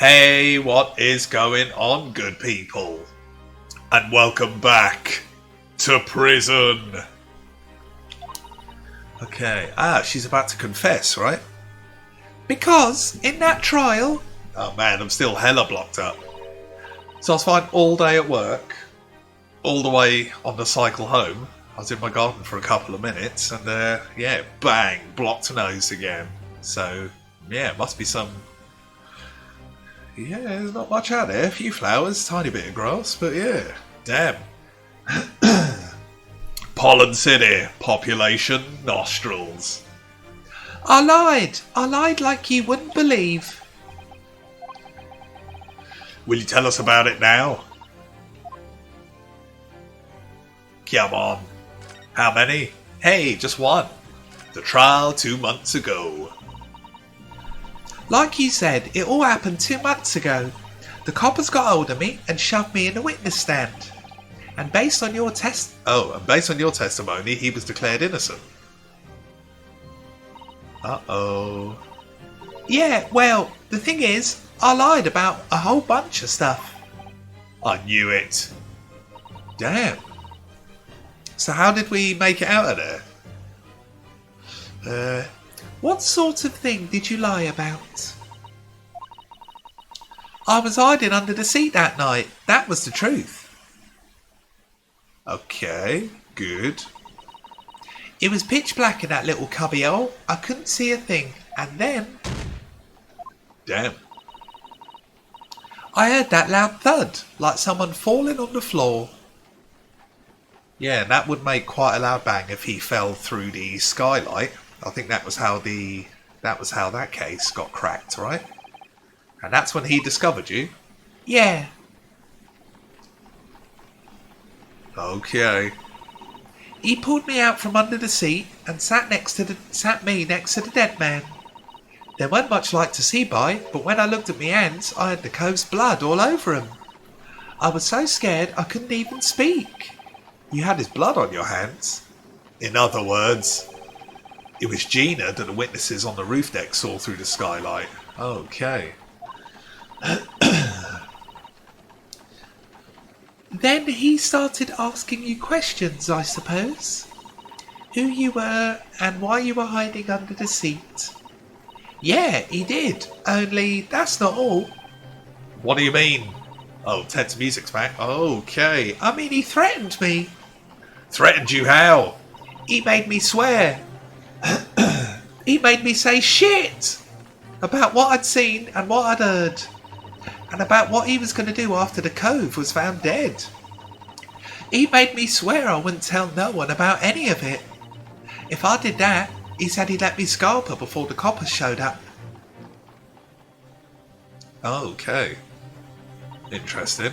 Hey, what is going on, good people? And welcome back to prison. Okay, she's about to confess, right? Because in that trial... Oh man, I'm still hella blocked up. So I was fine all day at work, all the way on the cycle home. I was in my garden for a couple of minutes and yeah, bang, blocked nose again. So yeah, must be some... Yeah, there's not much out there. A few flowers, tiny bit of grass, but yeah, damn. Pollen City, population, nostrils. I lied like you wouldn't believe. Will you tell us about it now? Come on. How many? Hey, just one. The trial 2 months ago. Like you said, it all happened 2 months ago. The coppers got hold of me and shoved me in a witness stand. And based on your testimony, he was declared innocent. Uh-oh. Yeah, well, the thing is, I lied about a whole bunch of stuff. I knew it. Damn. So how did we make it out of there? What sort of thing did you lie about? I was hiding under the seat that night. That was the truth. Okay, good. It was pitch black in that little cubbyhole. I couldn't see a thing. And then... Damn. I heard that loud thud, like someone falling on the floor. Yeah, that would make quite a loud bang if he fell through the skylight. I think that was how that case got cracked, right? And that's when he discovered you? Yeah. Okay. He pulled me out from under the seat and sat me next to the dead man. There weren't much light to see by, but when I looked at my hands, I had the cove's blood all over 'em. I was so scared I couldn't even speak. You had his blood on your hands? In other words, it was Gina that the witnesses on the roof deck saw through the skylight. Okay. Then he started asking you questions, I suppose. Who you were and why you were hiding under the seat. Yeah, he did. Only that's not all. What do you mean? Oh, Ted's music's back. Okay. I mean, he threatened me. Threatened you how? He made me swear. He made me say shit about what I'd seen and what I'd heard. And about what he was going to do after the cove was found dead. He made me swear I wouldn't tell no one about any of it. If I did that, he said he'd let me scalp her before the coppers showed up. Okay. Interesting.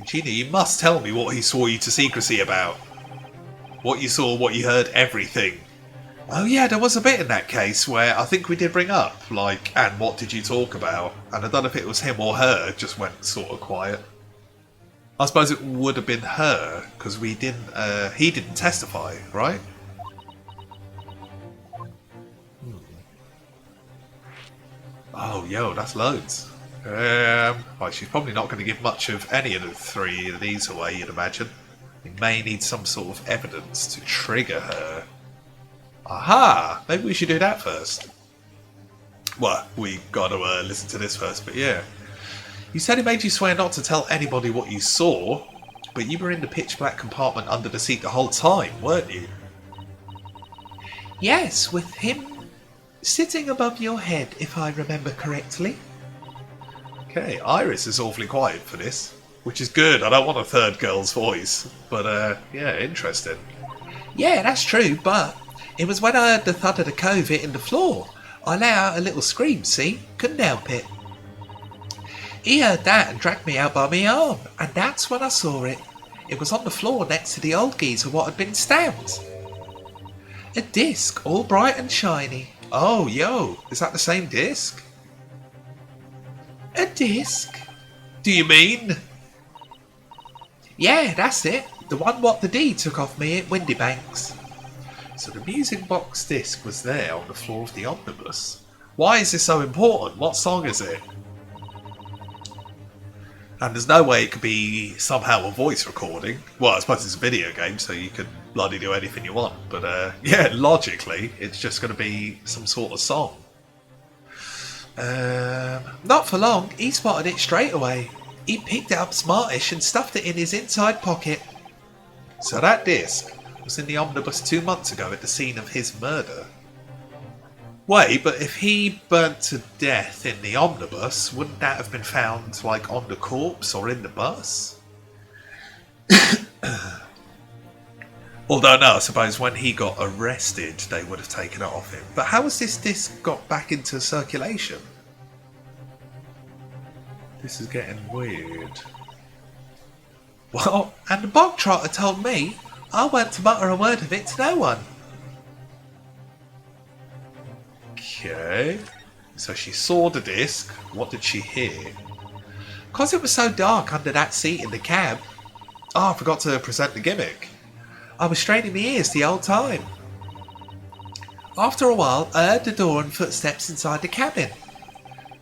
Gina, you must tell me what he swore you to secrecy about. What you saw, what you heard, everything. Oh yeah, there was a bit in that case where I think we did bring up, like, and what did you talk about? And I don't know if it was him or her, just went sort of quiet. I suppose it would have been her, because he didn't testify, right? Oh, yo, that's loads. Right, she's probably not going to give much of any of the three of these away, you'd imagine. We may need some sort of evidence to trigger her. Aha! Maybe we should do that first. Well, we got to listen to this first, but yeah. You said it made you swear not to tell anybody what you saw, but you were in the pitch black compartment under the seat the whole time, weren't you? Yes, with him sitting above your head, if I remember correctly. Okay, Iris is awfully quiet for this, which is good. I don't want a third girl's voice, but yeah, interesting. Yeah, that's true, but it was when I heard the thud of the cove hitting the floor. I let out a little scream, see? Couldn't help it. He heard that and dragged me out by my arm, and that's when I saw it. It was on the floor next to the old geezer what had been stabbed. A disc, all bright and shiny. Oh, yo, is that the same disc? A disc? Do you mean? Yeah, that's it. The one what the D took off me at Windybanks. So the music box disc was there on the floor of the omnibus. Why is this so important? What song is it? And there's no way it could be somehow a voice recording. Well, I suppose it's a video game, so you could bloody do anything you want. But yeah, logically, it's just going to be some sort of song. Not for long, he spotted it straight away. He picked it up smartish and stuffed it in his inside pocket. So that disc was in the omnibus 2 months ago at the scene of his murder. Wait, but if he burnt to death in the omnibus, wouldn't that have been found, like, on the corpse or in the bus? Although, no, I suppose when he got arrested, they would have taken it off him. But how has this disc got back into circulation? This is getting weird. Well, and the bog trotter told me I weren't to mutter a word of it to no one. Okay. So she saw the disc. What did she hear? 'Cause it was so dark under that seat in the cab. Oh, I forgot to present the gimmick. I was straining my ears the whole time. After a while, I heard the door and footsteps inside the cabin.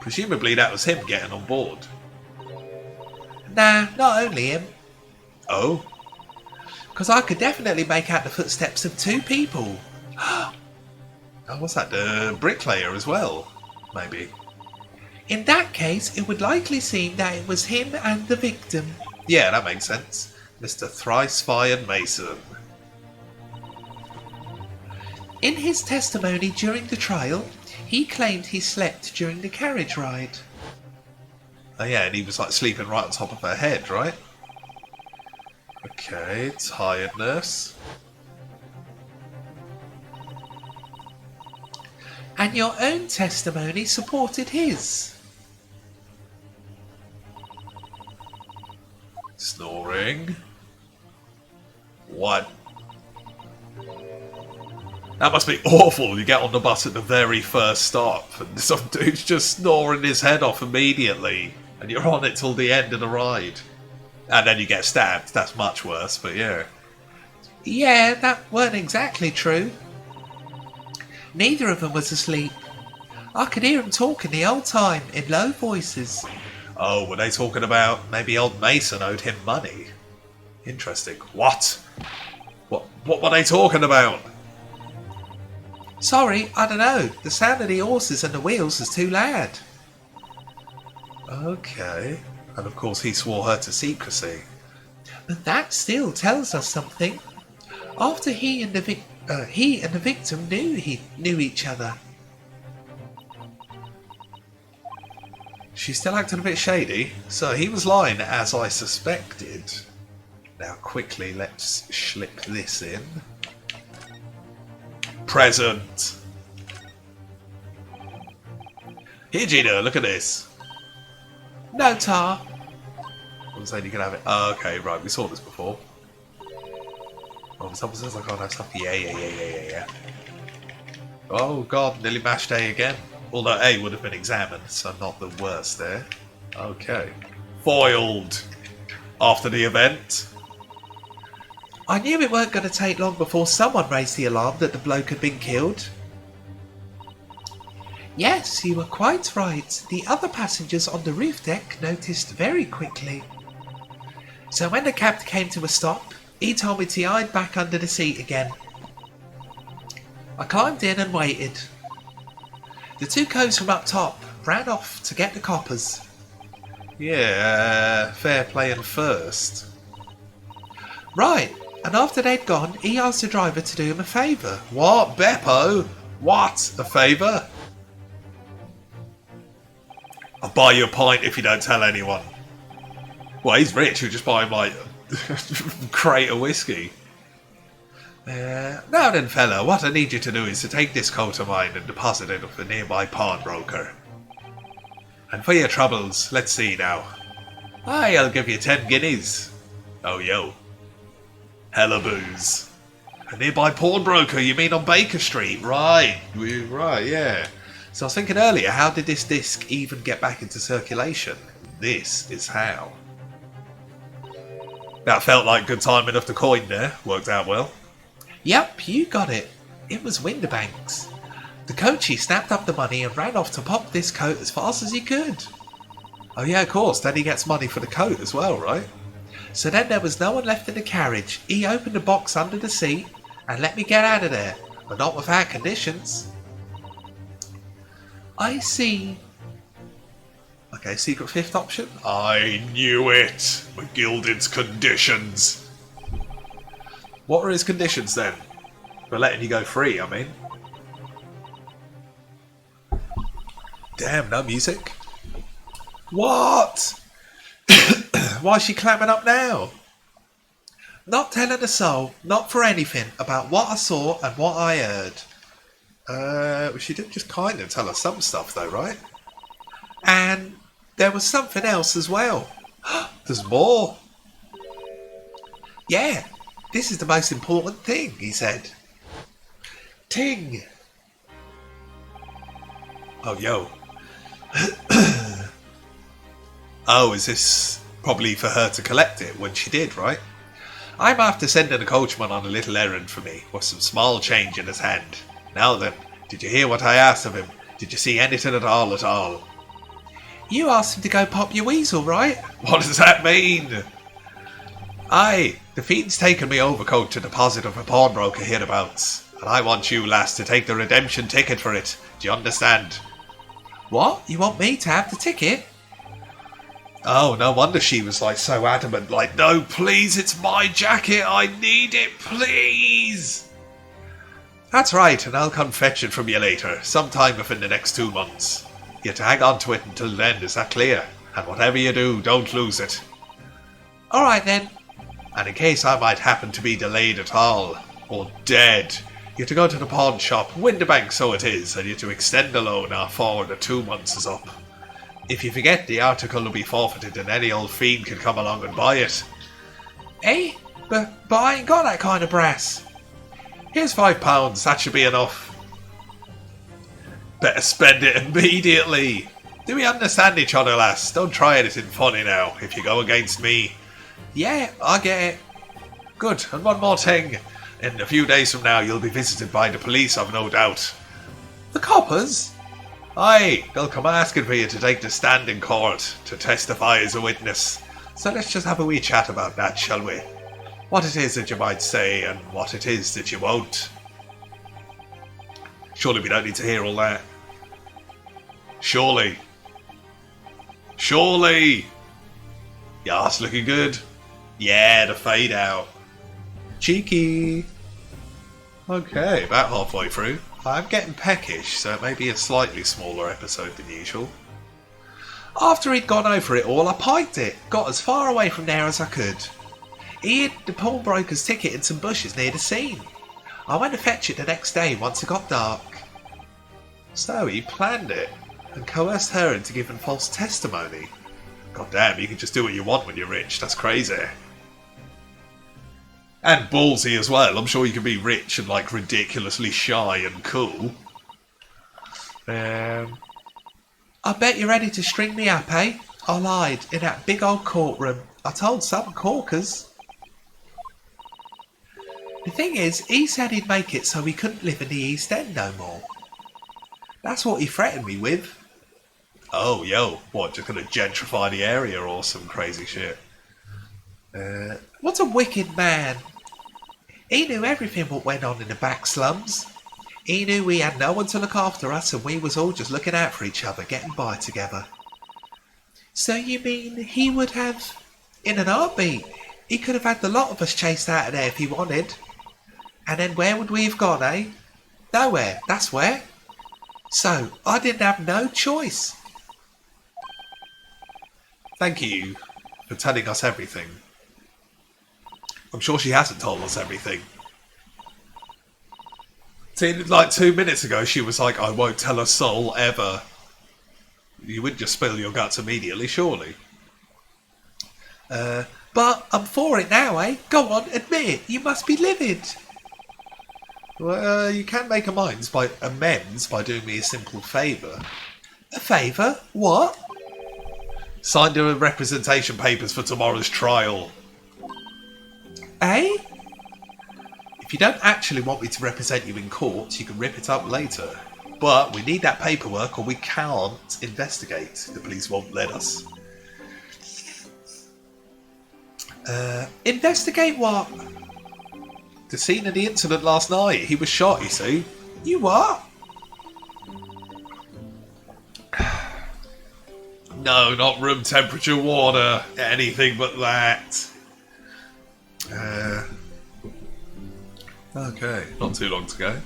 Presumably that was him getting on board. Nah, not only him. Oh? 'Cause I could definitely make out the footsteps of 2 people. Oh, what's that? The bricklayer as well? Maybe. In that case, it would likely seem that it was him and the victim. Yeah, that makes sense. Mr. Thrice-Fired Mason. In his testimony during the trial, he claimed he slept during the carriage ride. Oh yeah, and he was like sleeping right on top of her head, right? Okay, tiredness. And your own testimony supported his. Snoring. What? That must be awful. You get on the bus at the very first stop and some dude's just snoring his head off immediately and you're on it till the end of the ride. And then you get stabbed. That's much worse, but yeah. Yeah, that weren't exactly true. Neither of them was asleep. I could hear them talking the whole time in low voices. Oh, were they talking about maybe old Mason owed him money? Interesting. What? What were they talking about? Sorry, I don't know. The sound of the horses and the wheels is too loud. Okay. And of course he swore her to secrecy. But that still tells us something. After he and the victim knew each other. She's still acting a bit shady. So he was lying as I suspected. Now quickly let's slip this in. Present. Here, Gina, look at this. No, Tar. I'm saying you can have it. Oh, okay, right, we saw this before. Oh, someone says I can't have stuff. Yeah. Oh god, nearly mashed A again. Although A would have been examined, so not the worst there. Okay. Foiled. After the event. I knew it weren't going to take long before someone raised the alarm that the bloke had been killed. Yes, you were quite right. The other passengers on the roof deck noticed very quickly. So when the cab came to a stop, he told me to hide back under the seat again. I climbed in and waited. The 2 coves from up top ran off to get the coppers. Yeah, fair playing first. Right, and after they'd gone, he asked the driver to do him a favour. What, Beppo? What? A favour? I'll buy you a pint if you don't tell anyone. Well, he's rich. He'll just buy him, like, a crate of whiskey. Now then, fella, what I need you to do is to take this coat of mine and deposit it with a nearby pawnbroker. And for your troubles, let's see now. Aye, I'll give you 10 guineas. Oh, yo. Hella booze. A nearby pawnbroker, you mean on Baker Street? Right, yeah. So I was thinking earlier, how did this disc even get back into circulation? This is how. That felt like good timing of the coin there. Worked out well. Yep, you got it. It was Winterbanks. The coachee snapped up the money and ran off to pop this coat as fast as he could. Oh yeah, of course, then he gets money for the coat as well, right? So then there was no one left in the carriage. He opened a box under the seat and let me get out of there, but not without conditions. I see. Okay, secret fifth option. I knew it! McGilded's conditions! What are his conditions then? For letting you go free, I mean. Damn, no music. What? Why is she clamming up now? Not telling a soul, not for anything, about what I saw and what I heard. She did just kind of tell us some stuff though, right? And there was something else as well. There's more? Yeah, this is the most important thing, he said. Ting. Oh, yo. Oh, is this probably for her to collect it when she did, right? I'm after sending a coachman on a little errand for me, with some small change in his hand. Now then, did you hear what I asked of him? Did you see anything at all at all? You asked him to go pop your weasel, right? What does that mean? Aye, the fiend's taken me overcoat to deposit of a pawnbroker hereabouts, and I want you, lass, to take the redemption ticket for it. Do you understand? What? You want me to have the ticket? Oh, no wonder she was so adamant, no, please, it's my jacket, I need it, please! That's right, and I'll come fetch it from you later, sometime within the next 2 months. You have to hang on to it until then, is that clear? And whatever you do, don't lose it. Alright then. And in case I might happen to be delayed at all, or dead, you have to go to the pawn shop, Winterbank so it is, and you have to extend the loan after the 2 months is up. If you forget, the article will be forfeited and any old fiend can come along and buy it. Eh? But I ain't got that kind of brass. Here's £5, that should be enough. Better spend it immediately. Do we understand each other, lass? Don't try anything funny now, if you go against me. Yeah, I get it. Good, and one more thing. In a few days from now, you'll be visited by the police, I've no doubt. The coppers? Aye, they'll come asking for you to take the stand in court, to testify as a witness. So let's just have a wee chat about that, shall we? What it is that you might say, and what it is that you won't. Surely we don't need to hear all that. Surely. Surely! Yes, looking good. Yeah, the fade out. Cheeky. Okay, about halfway through. I'm getting peckish, so it may be a slightly smaller episode than usual. After he'd gone over it all, I piked it, got as far away from there as I could. He hid the pawnbroker's ticket in some bushes near the scene. I went to fetch it the next day once it got dark. So he planned it, and coerced her into giving false testimony. God damn, you can just do what you want when you're rich, that's crazy. And ballsy as well, I'm sure you can be rich and ridiculously shy and cool. I bet you're ready to string me up, eh? I lied in that big old courtroom. I told some corkers. The thing is, he said he'd make it so he couldn't live in the East End no more. That's what he threatened me with. Oh, yo, what, just gonna gentrify the area or some crazy shit? What a wicked man. He knew everything what went on in the back slums. He knew we had no one to look after us and we was all just looking out for each other, getting by together. So you mean he would have, in an heartbeat, he could have had the lot of us chased out of there if he wanted. And then where would we have gone, eh? Nowhere, that's where. So, I didn't have no choice. Thank you for telling us everything. I'm sure she hasn't told us everything. See, 2 minutes ago she was like, I won't tell a soul ever. You wouldn't just spill your guts immediately, surely. But I'm for it now, eh? Go on, admit it. You must be livid. Well, you can make amends by doing me a simple favour. A favour? What? Sign the representation papers for tomorrow's trial. Eh? If you don't actually want me to represent you in court, you can rip it up later. But we need that paperwork or we can't investigate. The police won't let us. Investigate what? The scene of the incident last night. He was shot, you see. You what? No, not room temperature water. Anything but that. Okay, not too long to go.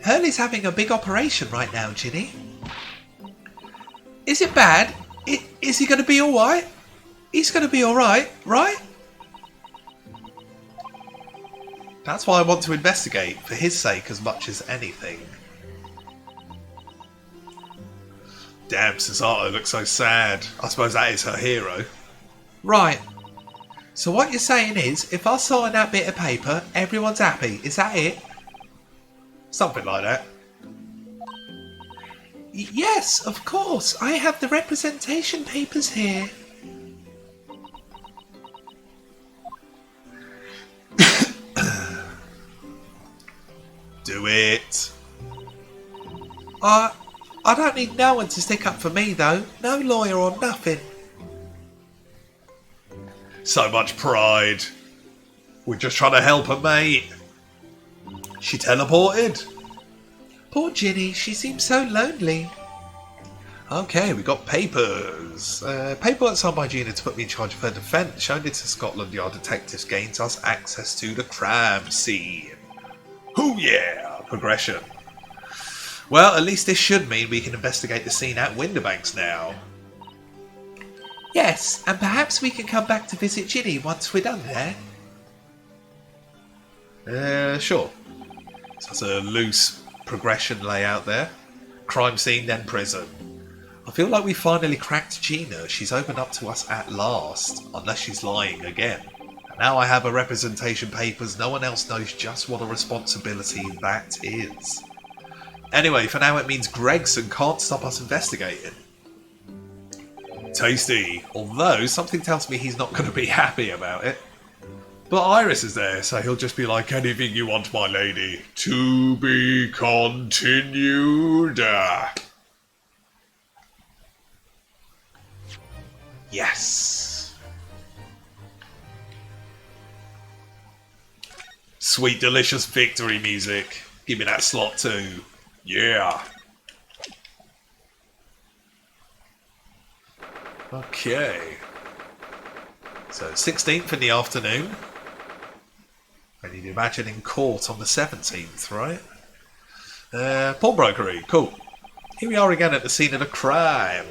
Hurley's having a big operation right now, Ginny. Is it bad? Is he going to be alright? He's going to be alright, right? That's why I want to investigate, for his sake as much as anything. Damn, Cesato looks so sad. I suppose that is her hero. Right. So what you're saying is, if I sign that bit of paper, everyone's happy. Is that it? Something like that. Yes, of course. I have the representation papers here. Do it. I don't need no one to stick up for me, though. No lawyer or nothing. So much pride. We're just trying to help her, mate. She teleported. Poor Ginny, she seems so lonely. Okay, we got papers. Paperwork signed by Gina to put me in charge of her defence. Shown it to Scotland Yard detectives gains us access to the crime scene. Oh yeah, progression. Well, at least this should mean we can investigate the scene at Winterbanks now. Yes, and perhaps we can come back to visit Ginny once we're done there. Sure. So that's a loose progression layout there. Crime scene, then prison. I feel like we finally cracked Gina. She's opened up to us at last, unless she's lying again. And now I have her representation papers. No one else knows just what a responsibility that is. Anyway, for now it means Gregson can't stop us investigating. Tasty. Although, something tells me he's not going to be happy about it. But Iris is there, so he'll just be like, anything you want, my lady. To be continued. Yes. Sweet, delicious victory music. Give me that slot too. Yeah. Okay. So 16th in the afternoon. And you'd imagine in court on the 17th, right? Pawnbrokery, cool. Here we are again at the scene of the crime.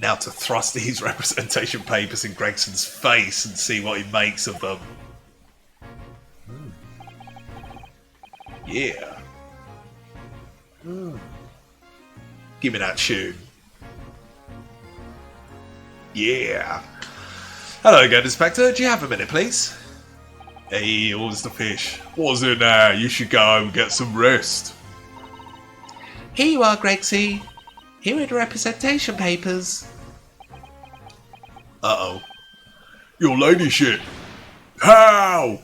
Now to thrust these representation papers in Gregson's face and see what he makes of them. Yeah. Give me that tune. Yeah. Hello again, Inspector. Do you have a minute, please? Hey, what's the fish? What's it now? You should go home and get some rest. Here you are, Gregsy. Here are the representation papers. Uh-oh. Your ladyship. How?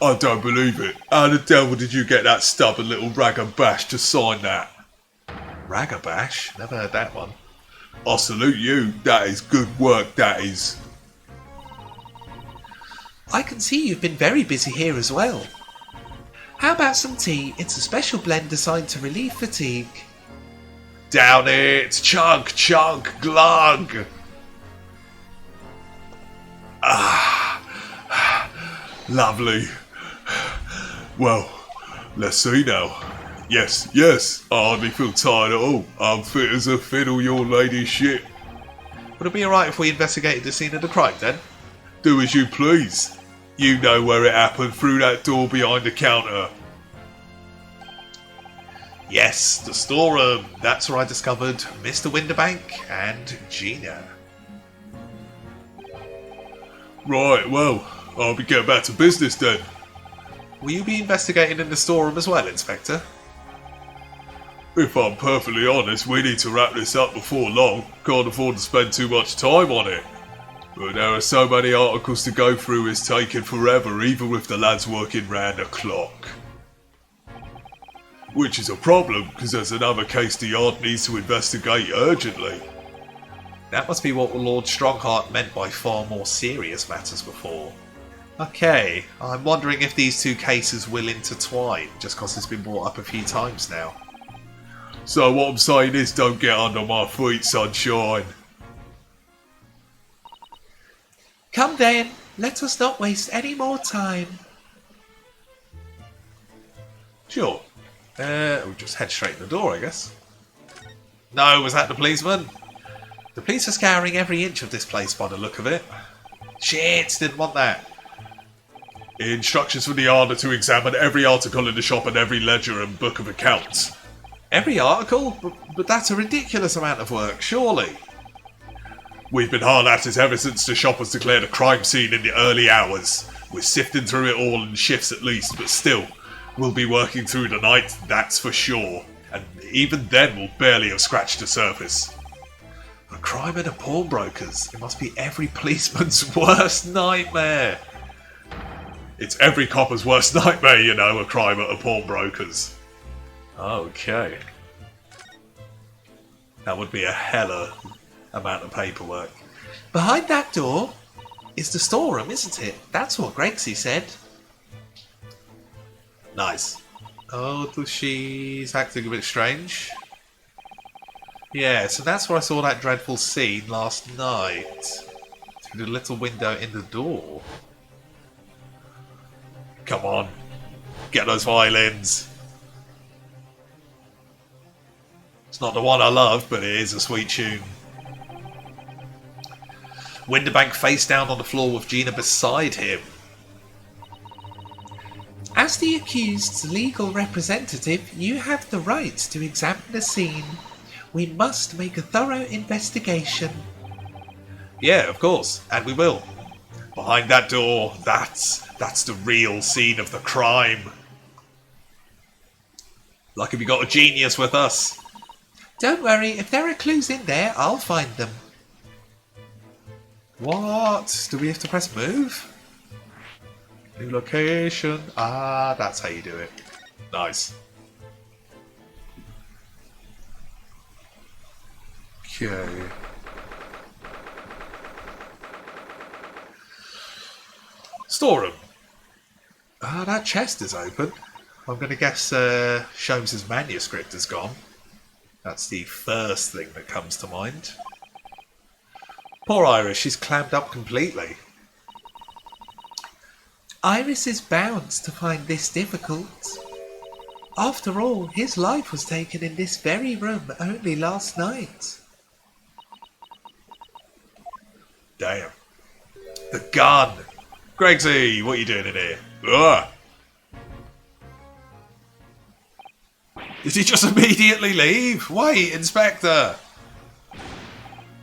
I don't believe it. How the devil did you get that stubborn little ragabash to sign that? Ragabash? Never heard that one. I salute you. That is good work, that is. I can see you've been very busy here as well. How about some tea? It's a special blend designed to relieve fatigue. Down it! Chug, chug, glug! Ah, lovely. Well, let's see now. Yes, yes, I hardly feel tired at all. I'm fit as a fiddle, your ladyship. Would it be alright if we investigated the scene of the crime then? Do as you please. You know where it happened, through that door behind the counter. Yes, the storeroom. That's where I discovered Mr. Winterbank and Gina. Right, well, I'll be getting back to business then. Will you be investigating in the storeroom as well, Inspector? If I'm perfectly honest, we need to wrap this up before long. Can't afford to spend too much time on it. But there are so many articles to go through, it's taking forever, even with the lads working round the clock. Which is a problem, because there's another case the Yard needs to investigate urgently. That must be what Lord Strongheart meant by far more serious matters before. Okay, I'm wondering if these two cases will intertwine, just because it's been brought up a few times now. So what I'm saying is, don't get under my feet, sunshine. Come then, let us not waste any more time. Sure. We'll just head straight in the door, I guess. No, was that the policeman? The police are scouring every inch of this place by the look of it. Shit, didn't want that. Instructions from the Yard are to examine every article in the shop and every ledger and book of accounts. Every article? But that's a ridiculous amount of work, surely. We've been hard at it ever since the shop was declared a crime scene in the early hours. We're sifting through it all in shifts at least, but still, we'll be working through the night, that's for sure. And even then, we'll barely have scratched the surface. A crime and a pawnbroker's. It must be every policeman's worst nightmare. It's every copper's worst nightmare, you know, a crime at a pawnbroker's. Okay. That would be a hella amount of paperwork. Behind that door is the storeroom, isn't it? That's what Gregsy said. Nice. Oh, she's acting a bit strange. Yeah, so that's where I saw that dreadful scene last night. Through the little window in the door. Come on. Get those violins. It's not the one I love, but it is a sweet tune. Winterbank face down on the floor with Gina beside him. As the accused's legal representative, you have the right to examine the scene. We must make a thorough investigation. Yeah, of course, and we will. Behind that door, that's the real scene of the crime. Lucky we got a genius with us. Don't worry, if there are clues in there, I'll find them. What? Do we have to press move? New location. Ah, that's how you do it. Nice. Okay. Storeroom. Ah, that chest is open. I'm going to guess Sholmes' manuscript is gone. That's the first thing that comes to mind. Poor Iris, she's clammed up completely. Iris is bound to find this difficult. After all, his life was taken in this very room only last night. Damn. The gun! Gregsy, what are you doing in here? Ugh. Did he just immediately leave? Wait, Inspector!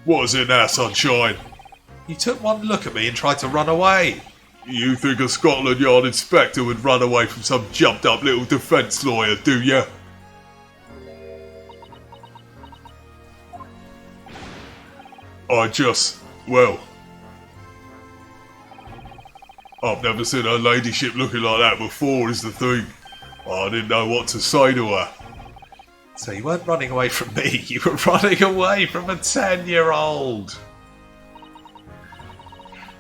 What is it now, sunshine? You took one look at me and tried to run away. You think a Scotland Yard inspector would run away from some jumped up little defence lawyer, do you? Well, I've never seen her ladyship looking like that before, is the thing. I didn't know what to say to her. So you weren't running away from me, you were running away from a 10-year-old.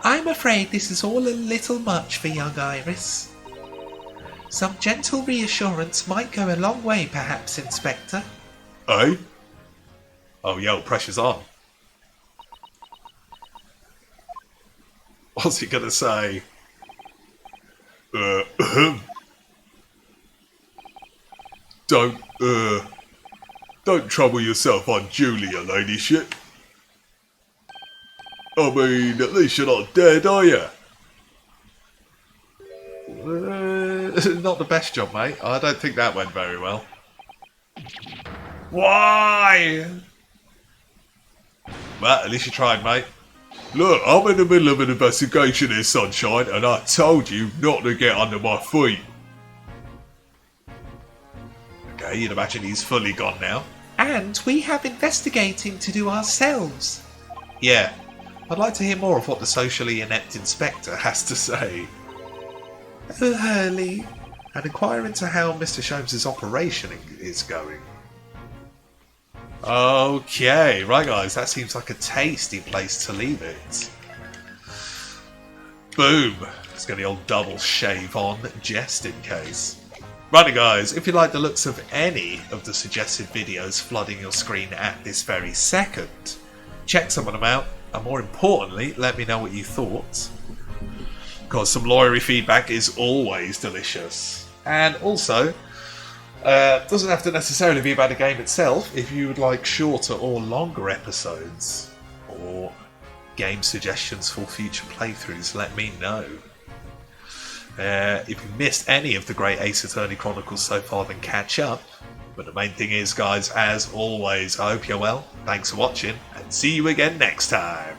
I'm afraid this is all a little much for young Iris. Some gentle reassurance might go a long way, perhaps, Inspector. Eh? Oh, yo, pressure's on. What's he gonna say? Don't trouble yourself unduly, your ladyship. I mean, at least you're not dead, are you? Not the best job, mate. I don't think that went very well. Why? Well, at least you tried, mate. Look, I'm in the middle of an investigation here, sunshine, and I told you not to get under my feet. Okay, you'd imagine he's fully gone now. And we have investigating to do ourselves. Yeah, I'd like to hear more of what the socially inept inspector has to say. Oh, Hurley, and inquire into how Mr. Sholmes' operation is going. Okay, right guys, that seems like a tasty place to leave it. Boom! Let's get the old double shave on, just in case. Righty guys, if you like the looks of any of the suggested videos flooding your screen at this very second, check some of them out, and more importantly, let me know what you thought. Because some lawyery feedback is always delicious. And also, doesn't have to necessarily be about the game itself. If you would like shorter or longer episodes, or game suggestions for future playthroughs, let me know. If you missed any of the great Ace Attorney Chronicles so far, then catch up. But the main thing is, guys, as always, I hope you're well, thanks for watching, and see you again next time.